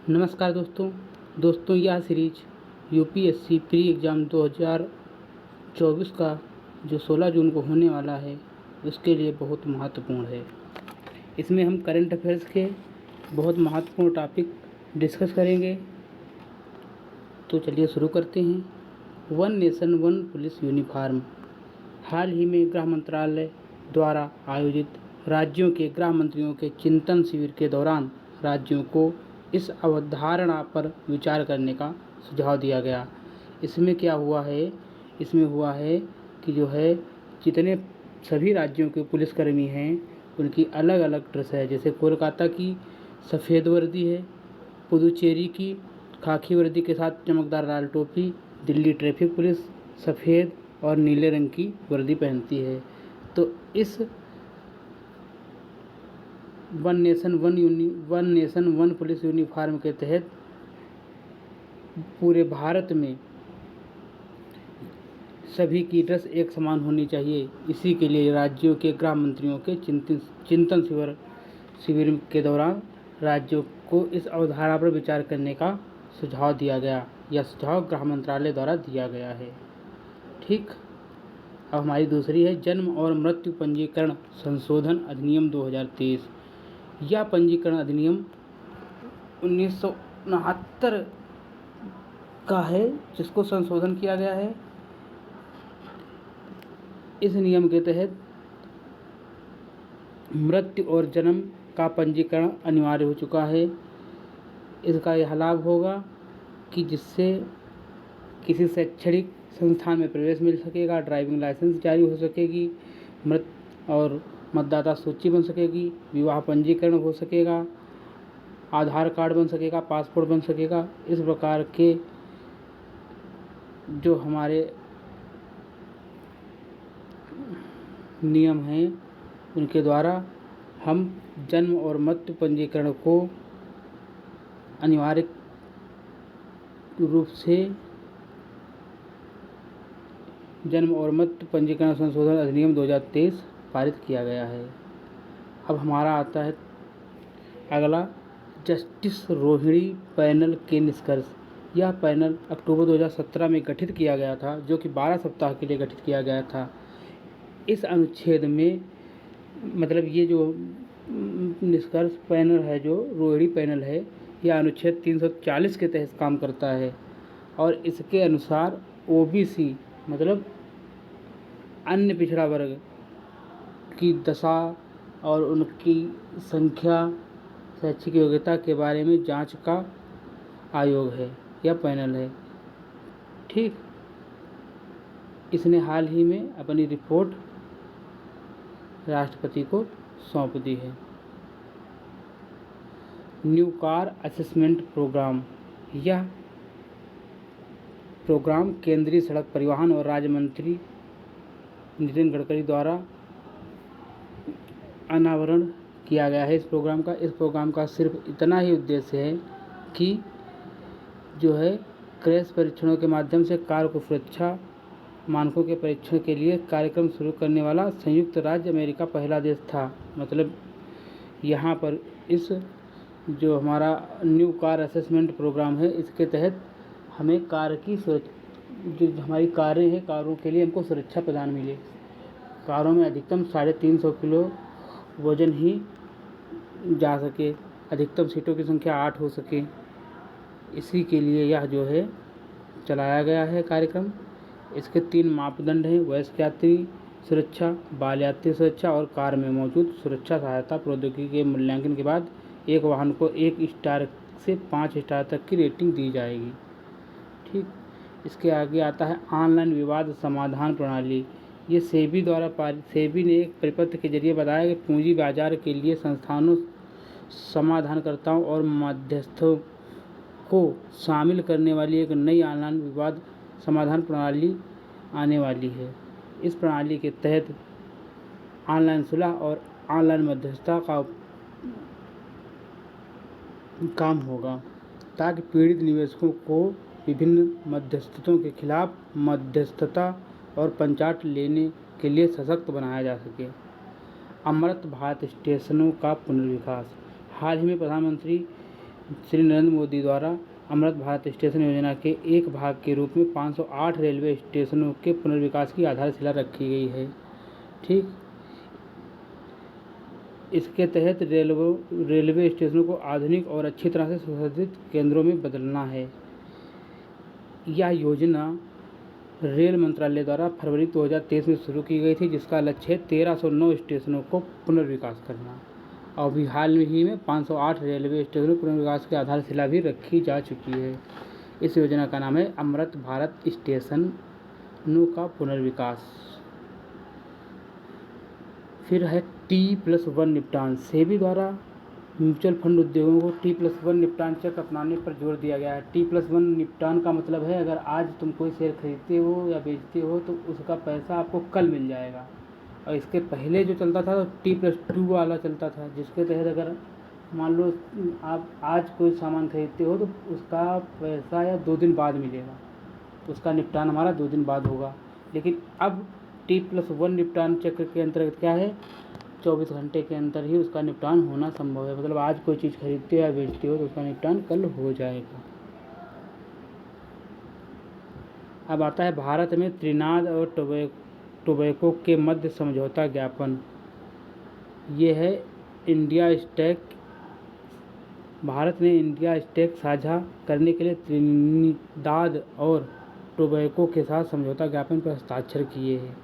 नमस्कार दोस्तों यह सीरीज यूपीएससी प्री एग्ज़ाम 2024 का जो 16 जून को होने वाला है उसके लिए बहुत महत्वपूर्ण है। इसमें हम करंट अफेयर्स के बहुत महत्वपूर्ण टॉपिक डिस्कस करेंगे। तो चलिए शुरू करते हैं। One nation one police uniform. हाल ही में गृह मंत्रालय द्वारा आयोजित राज्यों के गृह मंत्रियों के चिंतन शिविर के दौरान राज्यों को इस अवधारणा पर विचार करने का सुझाव दिया गया। इसमें क्या हुआ है, इसमें हुआ है कि जो है जितने सभी राज्यों के पुलिसकर्मी हैं उनकी अलग अलग ड्रेस है। जैसे कोलकाता की सफ़ेद वर्दी है, पुदुचेरी की खाकी वर्दी के साथ चमकदार लाल टोपी, दिल्ली ट्रैफिक पुलिस सफ़ेद और नीले रंग की वर्दी पहनती है। तो इस one nation one police uniform के तहत पूरे भारत में सभी की ड्रेस एक समान होनी चाहिए। इसी के लिए राज्यों के गृह मंत्रियों के चिंतन शिविर के दौरान राज्यों को इस अवधारणा पर विचार करने का सुझाव दिया गया। यह सुझाव गृह मंत्रालय द्वारा दिया गया है। ठीक, अब हमारी दूसरी है जन्म और मृत्यु पंजीकरण संशोधन अधिनियम 2023। यह पंजीकरण अधिनियम 1969 का है जिसको संशोधन किया गया है। इस नियम के तहत मृत्यु और जन्म का पंजीकरण अनिवार्य हो चुका है। इसका यह लाभ होगा कि जिससे किसी शैक्षणिक संस्थान में प्रवेश मिल सकेगा, ड्राइविंग लाइसेंस जारी हो सकेगी, और मतदाता सूची बन सकेगी, विवाह पंजीकरण हो सकेगा, आधार कार्ड बन सकेगा, पासपोर्ट बन सकेगा। इस प्रकार के जो हमारे नियम हैं उनके द्वारा हम जन्म और मृत्यु पंजीकरण को अनिवार्य रूप से जन्म और मृत्यु पंजीकरण संशोधन अधिनियम 2023 पारित किया गया है। अब हमारा आता है अगला जस्टिस रोहिणी पैनल के निष्कर्ष। यह पैनल अक्टूबर 2017 में गठित किया गया था, जो कि 12 सप्ताह के लिए गठित किया गया था। इस अनुच्छेद में मतलब ये जो निष्कर्ष पैनल है, जो रोहिणी पैनल है, यह अनुच्छेद 340 के तहत काम करता है और इसके अनुसार ओबीसी मतलब अन्य पिछड़ा वर्ग की दशा और उनकी संख्या, शैक्षिक योग्यता के बारे में जांच का आयोग है या पैनल है। ठीक, इसने हाल ही में अपनी रिपोर्ट राष्ट्रपति को सौंप दी है। New car assessment programme. यह प्रोग्राम केंद्रीय सड़क परिवहन और राज्य मंत्री नितिन गडकरी द्वारा अनावरण किया गया है। इस प्रोग्राम का सिर्फ इतना ही उद्देश्य है कि जो है क्रैश परीक्षणों के माध्यम से कार को सुरक्षा मानकों के परीक्षण के लिए कार्यक्रम शुरू करने वाला संयुक्त राज्य अमेरिका पहला देश था। मतलब यहाँ पर इस जो हमारा न्यू कार असेसमेंट प्रोग्राम है, इसके तहत हमें कार की जो हमारी कारें हैं, कारों के लिए हमको सुरक्षा प्रदान मिले। कारों में अधिकतम 350 किलो वजन ही जा सके, अधिकतम सीटों की संख्या 8 हो सके। इसी के लिए यह जो है चलाया गया है कार्यक्रम। इसके 3 मापदंड हैं: वयस्क यात्री सुरक्षा, बाल यात्री सुरक्षा और कार में मौजूद सुरक्षा सहायता प्रौद्योगिकी के मूल्यांकन के बाद एक वाहन को 1 स्टार से 5 स्टार तक की रेटिंग दी जाएगी। ठीक, इसके आगे आता है ऑनलाइन विवाद समाधान प्रणाली। ये सेबी ने एक परिपत्र के जरिए बताया कि पूंजी बाजार के लिए संस्थानों, समाधानकर्ताओं और मध्यस्थों को शामिल करने वाली एक नई ऑनलाइन विवाद समाधान प्रणाली आने वाली है। इस प्रणाली के तहत ऑनलाइन सुलह और ऑनलाइन मध्यस्थता का काम होगा, ताकि पीड़ित निवेशकों को विभिन्न मध्यस्थों के खिलाफ मध्यस्थता और पंचाट लेने के लिए सशक्त बनाया जा सके। अमृत भारत स्टेशनों का पुनर्विकास। हाल ही में प्रधानमंत्री श्री नरेंद्र मोदी द्वारा अमृत भारत स्टेशन योजना के एक भाग के रूप में 508 रेलवे स्टेशनों के पुनर्विकास की आधारशिला रखी गई है। ठीक, इसके तहत रेलवे स्टेशनों को आधुनिक और अच्छी तरह से सुसज्जित केंद्रों में बदलना है। यह योजना रेल मंत्रालय द्वारा फरवरी 2023 में शुरू की गई थी, जिसका लक्ष्य है 1309 स्टेशनों को पुनर्विकास करना। और अभी हाल ही में 508 रेलवे स्टेशनों पुनर्विकास की आधारशिला भी रखी जा चुकी है। इस योजना का नाम है अमृत भारत स्टेशनों का पुनर्विकास। फिर है T+1 निपटान। सेबी द्वारा म्यूचुअल फंड उद्योगों को T+1 निपटान चक्र अपनाने पर जोर दिया गया है। T+1 निपटान का मतलब है, अगर आज तुम कोई शेयर खरीदते हो या बेचते हो तो उसका पैसा आपको कल मिल जाएगा। और इसके पहले जो चलता था तो T+2 वाला चलता था, जिसके तहत अगर मान लो आप आज कोई सामान खरीदते हो तो उसका पैसा या 2 दिन बाद मिलेगा, उसका निपटान हमारा 2 दिन बाद होगा। लेकिन अब T+1 निपटान चक्र के अंतर्गत क्या है, 24 घंटे के अंदर ही उसका निपटान होना संभव है। मतलब आज कोई चीज़ खरीदते हो या बेचते हो तो उसका निपटान कल हो जाएगा। अब आता है भारत में त्रिनाद और टोबैको के मध्य समझौता ज्ञापन। ये है इंडिया स्टैक। भारत ने इंडिया स्टैक साझा करने के लिए त्रिनिदाद और टोबैको के साथ समझौता ज्ञापन पर हस्ताक्षर किए हैं।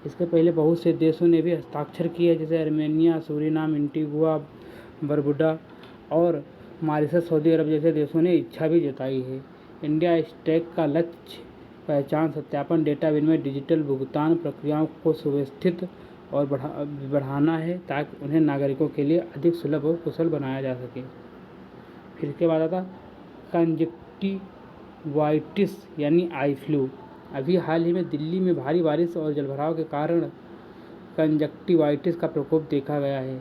इसके पहले बहुत से देशों ने भी हस्ताक्षर किए, जैसे आर्मेनिया, सूरीनाम, एंटीगुआ, बरबुडा और मॉरिशस। सऊदी अरब जैसे देशों ने इच्छा भी जताई है। इंडिया स्टैक का लक्ष्य पहचान सत्यापन, डेटा विनिमय, डिजिटल भुगतान प्रक्रियाओं को सुव्यवस्थित और बढ़ाना है, ताकि उन्हें नागरिकों के लिए अधिक सुलभ और कुशल बनाया जा सके। फिर इसके बाद आता कंजक्टिवाइटिस यानी आई फ्लू। अभी हाल ही में दिल्ली में भारी बारिश और जलभराव के कारण कंजक्टिवाइटिस का प्रकोप देखा गया है।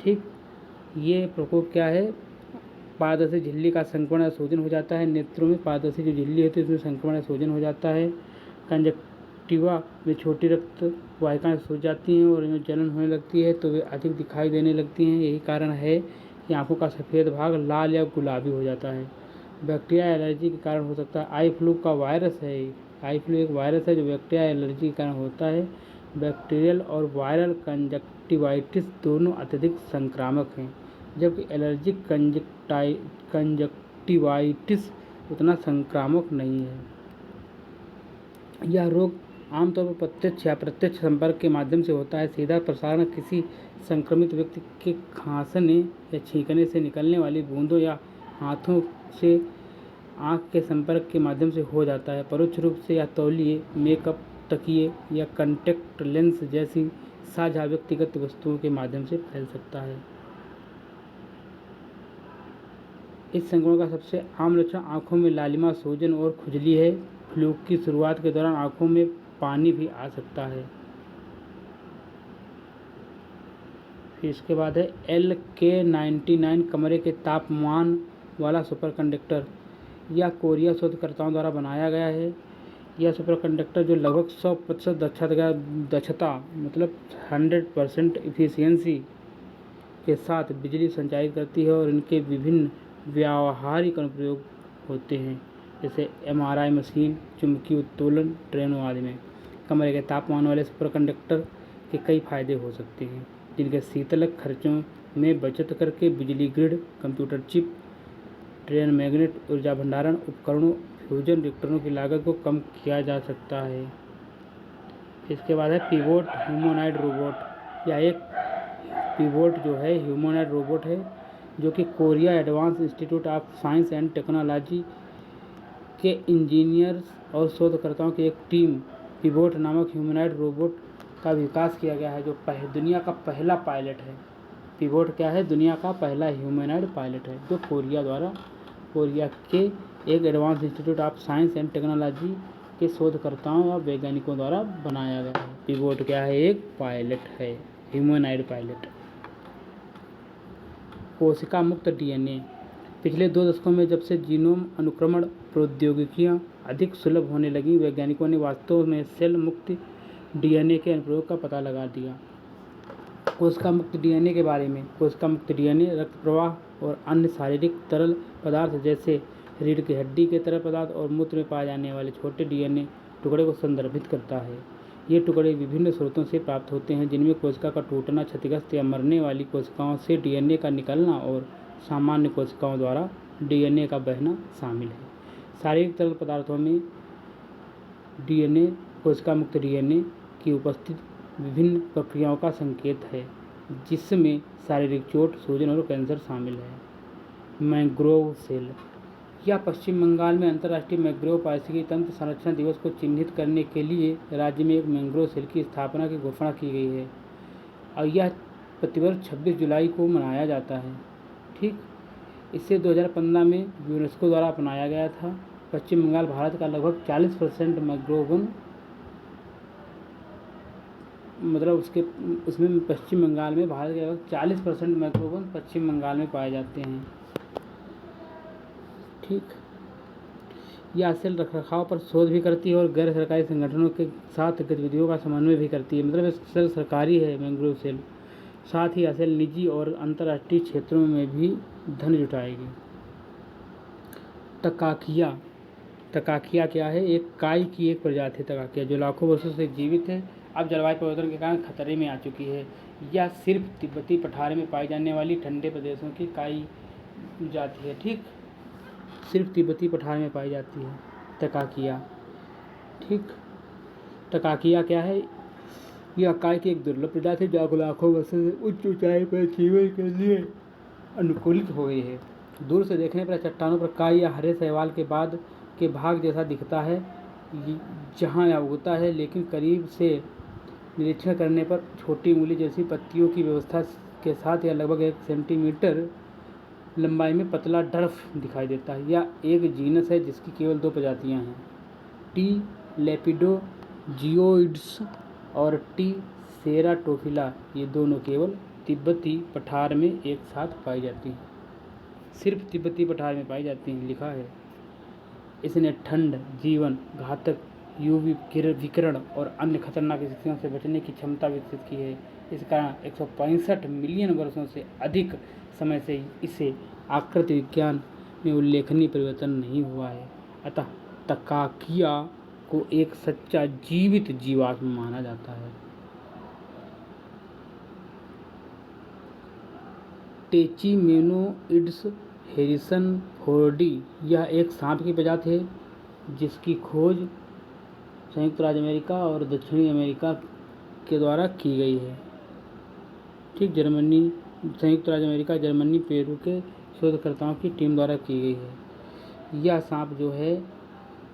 ठीक, ये प्रकोप क्या है, पारदर्शी झिल्ली का संक्रमण या सूजन हो जाता है। नेत्रों में पारदर्शी जो झिल्ली होती है उसमें संक्रमण या सूजन हो जाता है। कंजक्टिवा में छोटी रक्त वाहिकाएं सूज जाती हैं और इनमें जलन होने लगती है, तो वे अधिक दिखाई देने लगती हैं। यही कारण है कि आंखों का सफ़ेद भाग लाल या गुलाबी हो जाता है। बैक्टीरिया एलर्जी के कारण हो सकता है। आई फ्लू का वायरस है। आई फ्लू एक वायरस है जो बैक्टीरिया एलर्जी के कारण होता है। बैक्टीरियल और वायरल कंजक्टिवाइटिस दोनों अत्यधिक संक्रामक हैं, जबकि एलर्जिक कंजक्टिवाइटिस उतना संक्रामक नहीं है। यह रोग आमतौर पर प्रत्यक्ष या अप्रत्यक्ष संपर्क के माध्यम से होता है। सीधा प्रसारण किसी संक्रमित व्यक्ति के खांसने या छींकने से निकलने वाली बूंदों या हाथों से आँख के संपर्क के माध्यम से हो जाता है। परोक्ष रूप से या तौलिए, मेकअप, तकिए या कॉन्टैक्ट लेंस जैसी साझा व्यक्तिगत वस्तुओं के माध्यम से फैल सकता है। इस संक्रमण का सबसे आम लक्षण आँखों में लालिमा, सूजन और खुजली है। फ्लू की शुरुआत के दौरान आँखों में पानी भी आ सकता है। फिर इसके बाद है LK99 कमरे के तापमान वाला सुपरकंडक्टर। यह कोरिया शोधकर्ताओं द्वारा बनाया गया है। यह सुपरकंडक्टर जो लगभग 100% दक्षता मतलब 100% इफिशियंसी के साथ बिजली संचारित करती है और इनके विभिन्न व्यावहारिक अनुप्रयोग होते हैं, जैसे MRI मशीन, चुंबकीय उत्तोलन, ट्रेनों आदि में। कमरे के तापमान वाले सुपरकंडक्टर के कई फायदे हो सकते हैं, जिनके शीतलक खर्चों में बचत करके बिजली grid, computer chip, train magnet, ऊर्जा भंडारण उपकरणों, फ्यूजन रिएक्टरों की लागत को कम किया जा सकता है। इसके बाद है पिवोट ह्यूमनॉइड रोबोट। यह एक पिवोट जो है ह्यूमनॉइड रोबोट है, जो कि Korea advance institute of science and technology के इंजीनियर्स और शोधकर्ताओं की एक टीम पिवोट नामक ह्यूमनॉइड रोबोट का विकास किया गया है, जो दुनिया का पहला पायलट है। पिवोट क्या है, दुनिया का पहला ह्यूमनॉइड पायलट है, जो कोरिया के एक advance institute of science and technology के शोधकर्ताओं या वैज्ञानिकों द्वारा बनाया गया है। पिवोट क्या है, एक पायलट है, ह्यूमनॉइड पायलट। कोशिका मुक्त DNA। पिछले 2 दशकों में जब से जीनोम अनुक्रमण प्रौद्योगिकियां अधिक सुलभ होने लगी, वैज्ञानिकों ने वास्तव में सेल मुक्त DNA के अनुप्रयोग का पता लगा दिया। कोशिका मुक्त DNA के बारे में। कोशिका मुक्त DNA रक्त प्रवाह और अन्य शारीरिक तरल पदार्थ जैसे रीढ़ की हड्डी के तरल पदार्थ और मूत्र में पाए जाने वाले छोटे डीएनए टुकड़े को संदर्भित करता है। ये टुकड़े विभिन्न स्रोतों से प्राप्त होते हैं, जिनमें कोशिका का टूटना, क्षतिग्रस्त या मरने वाली कोशिकाओं से डीएनए का निकलना और सामान्य कोशिकाओं द्वारा डीएनए का बहना शामिल है। शारीरिक तरल पदार्थों में डीएनए, कोशिका मुक्त डीएनए की उपस्थिति विभिन्न प्रक्रियाओं का संकेत है, जिसमें शारीरिक चोट, सूजन और कैंसर शामिल है। Mangrove cell. यह पश्चिम बंगाल में अंतर्राष्ट्रीय मैंग्रोव पारिस्थितिकी तंत्र संरक्षण दिवस को चिन्हित करने के लिए राज्य में एक मैंग्रोव सेल की स्थापना की घोषणा की गई है और यह प्रतिवर्ष 26 जुलाई को मनाया जाता है। ठीक, इसे 2015 में यूनेस्को द्वारा अपनाया गया था। पश्चिम बंगाल भारत का लगभग 40% मैंग्रोवन, मतलब उसमें पश्चिम बंगाल में भारत के लगभग 40% मैंग्रोवन पश्चिम बंगाल में पाए जाते हैं। ठीक, यह सेल रखरखाव पर शोध भी करती है और गैर सरकारी संगठनों के साथ गतिविधियों का समन्वय भी करती है। मतलब सेल सरकारी है मैंग्रोव सेल। साथ ही यह सेल निजी और अंतर्राष्ट्रीय क्षेत्रों में भी धन जुटाएगी। तकाकिया। तकाकिया क्या है? एक काई की एक प्रजाति है तकाकिया, जो लाखों वर्षों से जीवित है, अब जलवायु परिवर्तन के कारण खतरे में आ चुकी है। यह सिर्फ तिब्बती पठार में पाई जाने वाली ठंडे प्रदेशों की काई जाति है। ठीक, सिर्फ तिब्बती पठार में पाई जाती है तकाकिया। ठीक, तकाकिया क्या है? यह काई की एक दुर्लभ प्रजाति है, जो लाखों वर्षों से उच्च ऊंचाई पर जीवन के लिए अनुकूलित हो गई है। दूर से देखने पर चट्टानों पर काई या हरे शैवाल के बाद के भाग जैसा दिखता है जहाँ यह उगता है, लेकिन करीब से निरीक्षण करने पर छोटी उंगली जैसी पत्तियों की व्यवस्था के साथ यह लगभग 1 सेंटीमीटर लंबाई में पतला डर्फ दिखाई देता है। यह एक जीनस है जिसकी केवल 2 प्रजातियां हैं, टी लेपिडोजियोइड्स और टी सेराटोफिला। ये दोनों केवल तिब्बती पठार में एक साथ पाई जाती हैं, सिर्फ तिब्बती पठार में पाई जाती हैं, लिखा है। इसने ठंड, जीवन घातक यूवी विकिरण और अन्य खतरनाक स्थितियों से बचने की क्षमता विकसित की है। इस कारण 165 मिलियन वर्षों से अधिक समय से इसे आकृति विज्ञान में उल्लेखनीय परिवर्तन नहीं हुआ है। अतः तकाकिया को एक सच्चा जीवित जीवाश्म माना जाता है। टेचिमेनोइड्स हैरिसनफोर्डी। यह एक सांप की प्रजाति है जिसकी खोज संयुक्त राज्य अमेरिका और दक्षिणी अमेरिका के द्वारा की गई है। ठीक, संयुक्त राज्य अमेरिका, जर्मनी, पेरू के शोधकर्ताओं की टीम द्वारा की गई है। यह सांप जो है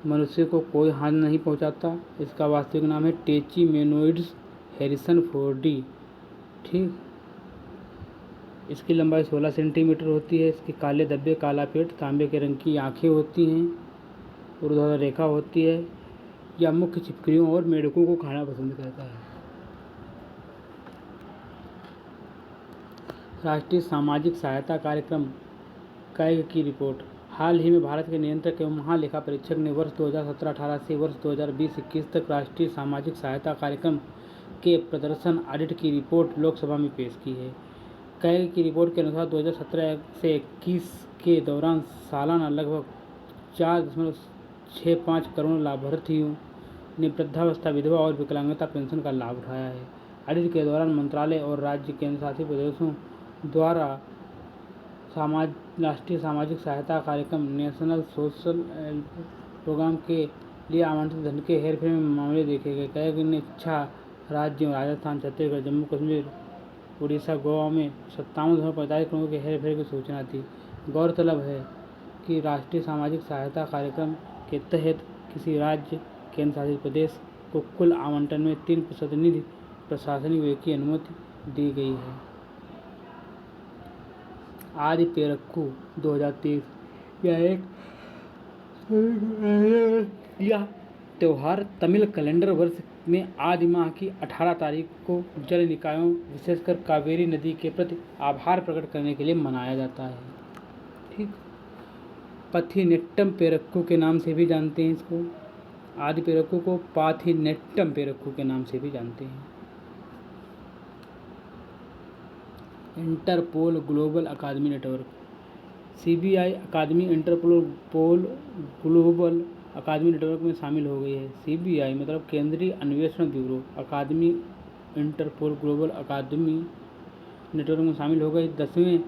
मनुष्य को कोई हानि नहीं पहुंचाता। इसका वास्तविक नाम है टेचिमेनोइड्स हैरिसनफोर्डी। ठीक, इसकी लंबाई 16 सेंटीमीटर होती है। इसके काले धब्बे, काला पेट, तांबे के रंग की आँखें होती हैं, ऊर्ध्वाधर रेखा होती है। यह मुख्य छिपकलियों और मेढकों को खाना पसंद करता है। राष्ट्रीय सामाजिक सहायता कार्यक्रम कैग की रिपोर्ट। हाल ही में भारत के नियंत्रक एवं महालेखा परीक्षक ने वर्ष 2017-18 से वर्ष 2020-21 तक राष्ट्रीय सामाजिक सहायता कार्यक्रम के प्रदर्शन ऑडिट की रिपोर्ट लोकसभा में पेश की है। कैग की रिपोर्ट के अनुसार 2017 से 21 के दौरान सालाना लगभग 4.65 करोड़ लाभार्थियों ने वृद्धावस्था, विधवा और विकलांगता पेंशन का लाभ उठाया है। ऑडिट के दौरान मंत्रालय और राज्य केंद्रशासित प्रदेशों द्वारा राष्ट्रीय सामाजिक सहायता कार्यक्रम नेशनल सोशल हेल्प प्रोग्राम के लिए आवंटित धन के हेरफेर में मामले देखे गए। कैग ने 6 राज्यों राजस्थान, छत्तीसगढ़, जम्मू कश्मीर, उड़ीसा, गोवा में 57.45 करोड़ के हेरफेर की सूचना दी। गौरतलब है कि राष्ट्रीय सामाजिक सहायता कार्यक्रम के तहत किसी राज्य, केंद्र शासित प्रदेश को कुल आवंटन में 3% निधि प्रशासनिक व्यय की अनुमति दी गई है। आदि पेरक्कू 2023। यह त्यौहार तमिल कैलेंडर वर्ष में आदि माह की 18 तारीख को जल निकायों, विशेषकर कावेरी नदी के प्रति आभार प्रकट करने के लिए मनाया जाता है। ठीक, पथिनेट्टम पेरक्कू के नाम से भी जानते हैं इसको। आदि पेरक्कू को पाथिनेट्टम पेरक्कू के नाम से भी जानते हैं। इंटरपोल ग्लोबल अकादमी नेटवर्क। CBI अकादमी इंटरपोल ग्लोबल अकादमी नेटवर्क में शामिल हो गई है। CBI मतलब केंद्रीय अन्वेषण ब्यूरो अकादमी इंटरपोल ग्लोबल अकादमी नेटवर्क में शामिल हो गई। 10वें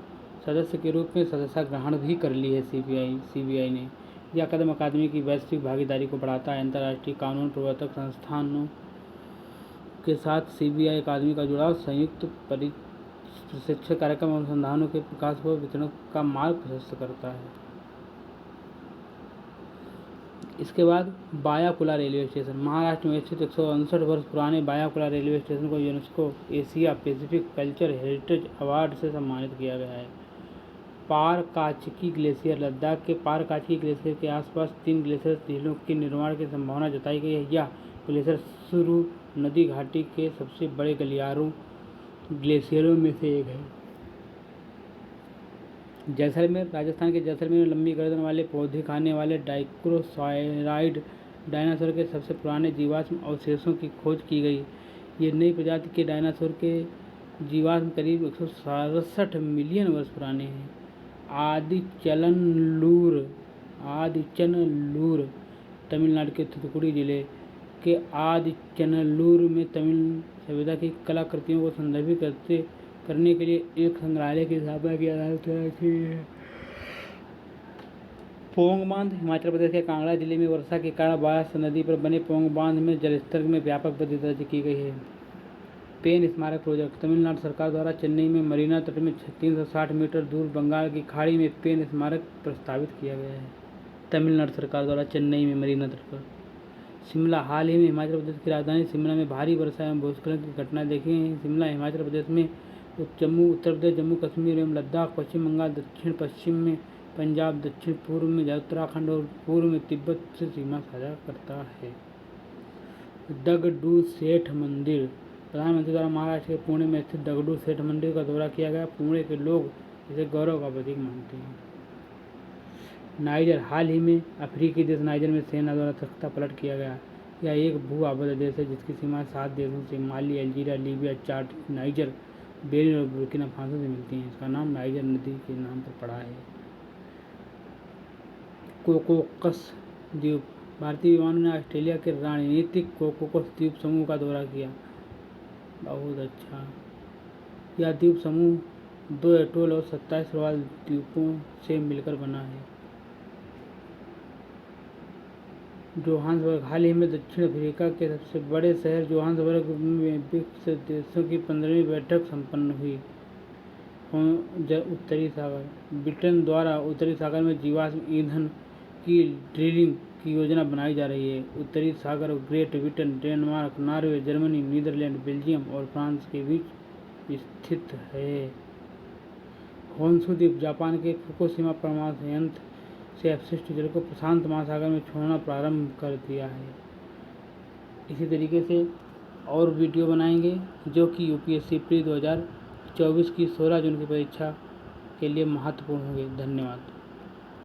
सदस्य के रूप में सदस्यता ग्रहण भी कर ली है CBI ने। यह कदम अकादमी की वैश्विक भागीदारी को बढ़ाता है। अंतर्राष्ट्रीय कानून प्रवर्तक संस्थानों के साथ CBI अकादमी का जुड़ाव संयुक्त प्रशिक्षण कार्यक्रम और अनुसंधानों के विकास व वितरण का मार्ग प्रशस्त करता है। इसके बाद बायाकुला रेलवे स्टेशन। महाराष्ट्र में स्थित 159 वर्ष पुराने बायाकुला रेलवे स्टेशन को UNESCO Asia Pacific culture heritage award से सम्मानित किया गया है। पारकाचकी ग्लेशियर। लद्दाख के पारकाचकी ग्लेशियर के आसपास 3 ग्लेशियर झीलों के निर्माण की संभावना जताई गई है। यह ग्लेशियर सुरु नदी घाटी के सबसे बड़े गलियारों ग्लेशियरों में से एक है। जैसलमेर। राजस्थान के जैसलमेर में लंबी गर्दन वाले पौधे खाने वाले डाइक्रोसॉराइड डायनासोर के सबसे पुराने जीवाश्म अवशेषों की खोज की गई। ये नई प्रजाति के डायनासोर के जीवाश्म करीब 167 मिलियन वर्ष पुराने हैं। आदिचनल्लूर तमिलनाडु के थूथुकुडी जिले के आदिचनल्लूर में तमिल सभ्यता की कलाकृतियों को संदर्भित करने के लिए एक संग्रहालय की स्थापना की है। पोंग बांध। हिमाचल प्रदेश के कांगड़ा जिले में वर्षा के कारण ब्यास नदी पर बने पोंग बांध में जलस्तर में व्यापक वृद्धि दर्ज की गई है। पेन स्मारक प्रोजेक्ट। तमिलनाडु सरकार द्वारा चेन्नई में मरीना तट में 360 मीटर दूर बंगाल की खाड़ी में पेन स्मारक प्रस्तावित किया गया है। तमिलनाडु सरकार द्वारा चेन्नई में मरीना तट पर। शिमला। हाल ही में हिमाचल प्रदेश की राजधानी शिमला में भारी वर्षा एवं भूस्खलन की घटनाएं देखी हैं। शिमला हिमाचल प्रदेश में जम्मू उत्तर प्रदेश, जम्मू कश्मीर एवं लद्दाख, पश्चिम बंगाल, दक्षिण पश्चिम में पंजाब, दक्षिण पूर्व में उत्तराखंड और पूर्व में तिब्बत से सीमा साझा करता है। दगडू सेठ मंदिर। प्रधानमंत्री द्वारा महाराष्ट्र के पुणे में स्थित दगडू सेठ मंदिर का दौरा किया गया। पुणे के लोग इसे गौरव का प्रतीक मानते हैं। नाइजर। हाल ही में अफ्रीकी देश नाइजर में सेना द्वारा तख्ता पलट किया गया। यह एक भू आबद्ध देश है जिसकी सीमा 7 देशों से माली, अल्जीरिया, लीबिया, चाड, नाइजर, बेनिन और बुर्किना फासो से मिलती हैं। इसका नाम नाइजर नदी के नाम पर पड़ा है। कोकोकस द्वीप। भारतीय विमानों ने ऑस्ट्रेलिया के रणनीतिक कोकोकस द्वीप समूह का दौरा किया। बहुत अच्छा। यह द्वीप समूह 2 एटोल और 27 प्रवाल द्वीपों से मिलकर बना है। जोहान्सबर्ग। हाल ही में दक्षिण अफ्रीका के सबसे बड़े शहर जोहान्सबर्ग में ब्रिक्स देशों की 15वीं बैठक संपन्न हुई। उत्तरी सागर। ब्रिटेन द्वारा उत्तरी सागर में जीवाश्म ईंधन की ड्रिलिंग की योजना बनाई जा रही है। उत्तरी सागर Great Britain, Denmark, Norway, Germany, Netherlands, Belgium और फ्रांस के बीच स्थित है। होन्शु द्वीप। जापान के फुकुशिमा परमाणु संयंत्र से अपशिष्ट जल को प्रशांत महासागर में छोड़ना प्रारंभ कर दिया है। इसी तरीके से और वीडियो बनाएंगे जो कि UPSC प्री 2024 की 16 जून की परीक्षा के लिए महत्वपूर्ण होंगे। धन्यवाद।